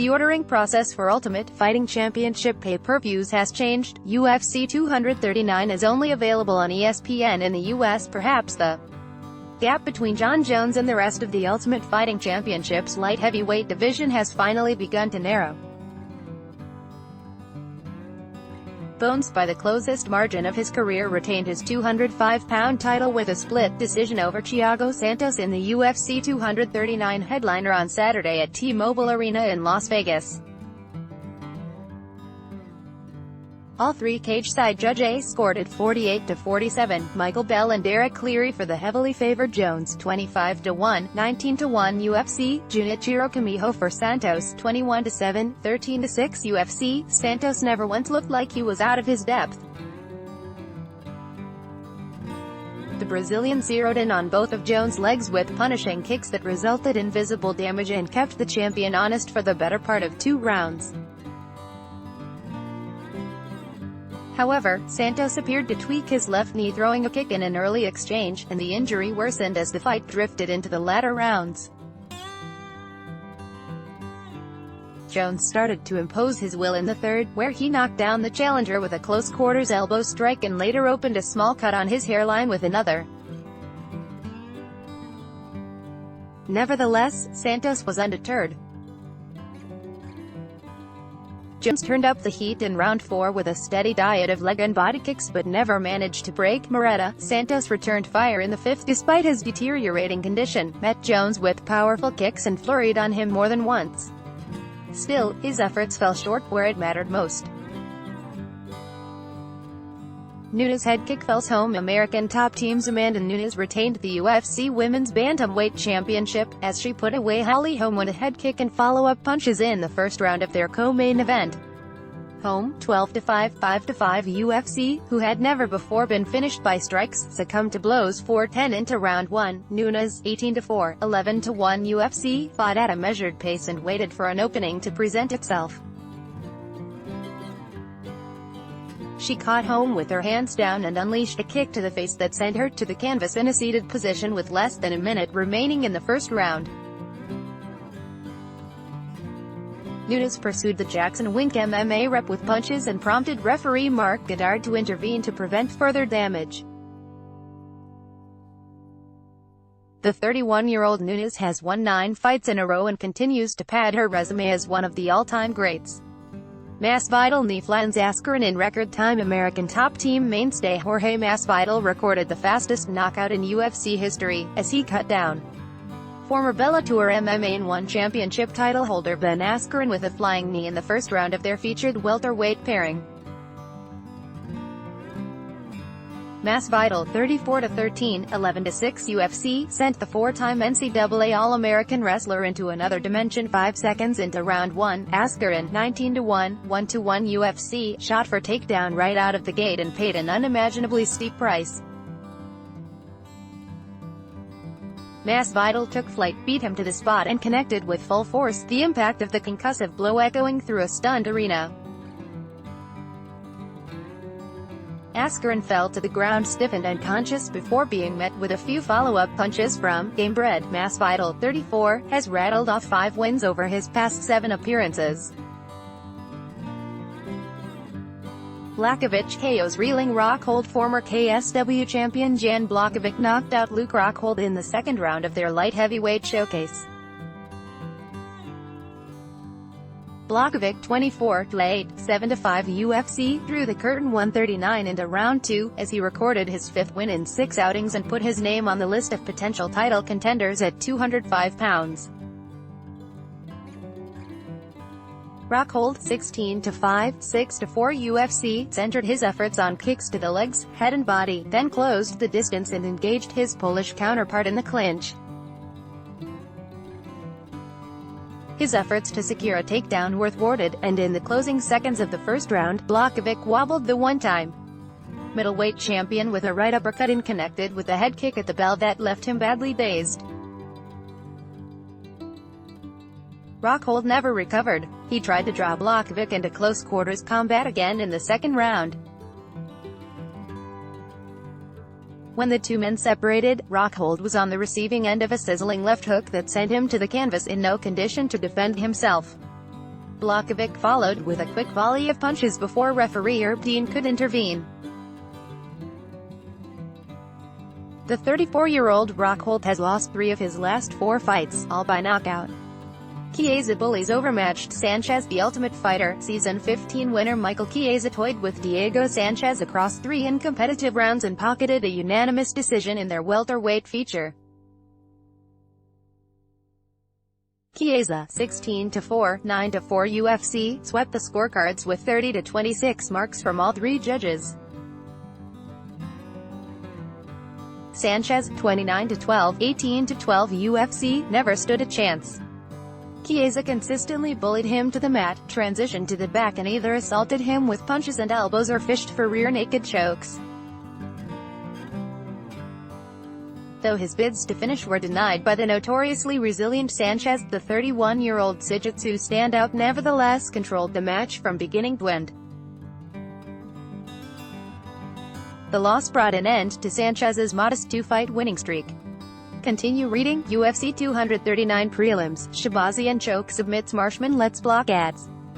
The ordering process for Ultimate Fighting Championship pay-per-views has changed. UFC 239 is only available on ESPN in the U.S. Perhaps the gap between Jon Jones and the rest of the Ultimate Fighting Championship's light heavyweight division has finally begun to narrow. Bones, by the closest margin of his career, retained his 205-pound title with a split decision over Thiago Santos in the UFC 239 headliner on Saturday at T-Mobile Arena in Las Vegas. All three cage-side judges scored at 48-47, Michael Bell and Derek Cleary for the heavily favored Jones, 25-1, 19-1 UFC, Junichiro Kamijo for Santos, 21-7, 13-6 UFC. Santos never once looked like he was out of his depth. The Brazilian zeroed in on both of Jones' legs with punishing kicks that resulted in visible damage and kept the champion honest for the better part of 2 rounds. However, Santos appeared to tweak his left knee throwing a kick in an early exchange, and the injury worsened as the fight drifted into the latter rounds. Jones started to impose his will in the third, where he knocked down the challenger with a close-quarters elbow strike and later opened a small cut on his hairline with another. Nevertheless, Santos was undeterred. Jones turned up the heat in round 4 with a steady diet of leg and body kicks but never managed to break Moretta. Santos returned fire in the 5th despite his deteriorating condition, met Jones with powerful kicks and flurried on him more than once. Still, his efforts fell short where it mattered most. Nunes' head kick fells home. American top teams Amanda Nunes retained the UFC Women's Bantamweight Championship, as she put away Holly Holm with a head kick and follow-up punches in the first round of their co-main event. Holm, 12-5, 5-5 UFC, who had never before been finished by strikes, succumbed to blows 4-10 into round 1. Nunes, 18-4, 11-1 UFC, fought at a measured pace and waited for an opening to present itself. She caught Holm with her hands down and unleashed a kick to the face that sent her to the canvas in a seated position with less than a minute remaining in the first round. Nunes pursued the Jackson Wink MMA rep with punches and prompted referee Mark Goddard to intervene to prevent further damage. The 31-year-old Nunes has won 9 fights in a row and continues to pad her resume as one of the all-time greats. Masvidal knee flattens Askren in record time. American top team mainstay Jorge Masvidal recorded the fastest knockout in UFC history, as he cut down former Bellator MMA and one championship title holder Ben Askren with a flying knee in the first round of their featured welterweight pairing. Masvidal, 34-13, 11-6 UFC, sent the 4-time NCAA All-American wrestler into another dimension 5 seconds into round 1. Askren, 19-1, 1-1 UFC, shot for takedown right out of the gate and paid an unimaginably steep price. Masvidal took flight, beat him to the spot and connected with full force, the impact of the concussive blow echoing through a stunned arena. Askren fell to the ground stiffened and unconscious before being met with a few follow-up punches from game-bred. Masvidal, 34, has rattled off 5 wins over his past 7 appearances. Blachowicz KO's reeling Rockhold. Former KSW champion Jan Blachowicz knocked out Luke Rockhold in the second round of their light heavyweight showcase. Blachowicz, 24-8, 7-5 UFC, drew the curtain 139 into round 2, as he recorded his 5th win in 6 outings and put his name on the list of potential title contenders at 205 pounds. Rockhold, 16-5, 6-4 UFC, centered his efforts on kicks to the legs, head and body, then closed the distance and engaged his Polish counterpart in the clinch. His efforts to secure a takedown were thwarted, and in the closing seconds of the first round, Blachowicz wobbled the one-time middleweight champion with a right uppercut and connected with a head kick at the bell that left him badly dazed. Rockhold never recovered. He tried to draw Blachowicz into close-quarters combat again in the second round. When the two men separated, Rockhold was on the receiving end of a sizzling left hook that sent him to the canvas in no condition to defend himself. Blachowicz followed with a quick volley of punches before referee Herb Dean could intervene. The 34-year-old Rockhold has lost 3 of his last 4 fights, all by knockout. Chiesa bullies overmatched Sanchez. The Ultimate Fighter Season 15 winner Michael Chiesa toyed with Diego Sanchez across 3 uncompetitive rounds and pocketed a unanimous decision in their welterweight feature. Chiesa, 16-4, 9-4 UFC, swept the scorecards with 30-26 marks from all 3 judges. Sanchez, 29-12, 18-12 UFC, never stood a chance. Chiesa consistently bullied him to the mat, transitioned to the back and either assaulted him with punches and elbows or fished for rear naked chokes. Though his bids to finish were denied by the notoriously resilient Sanchez, the 31-year-old Jiu-Jitsu standout nevertheless controlled the match from beginning to end. The loss brought an end to Sanchez's modest 2-fight winning streak. Continue reading. UFC 239 prelims, Shabazian choke submits Marshman lets block ads.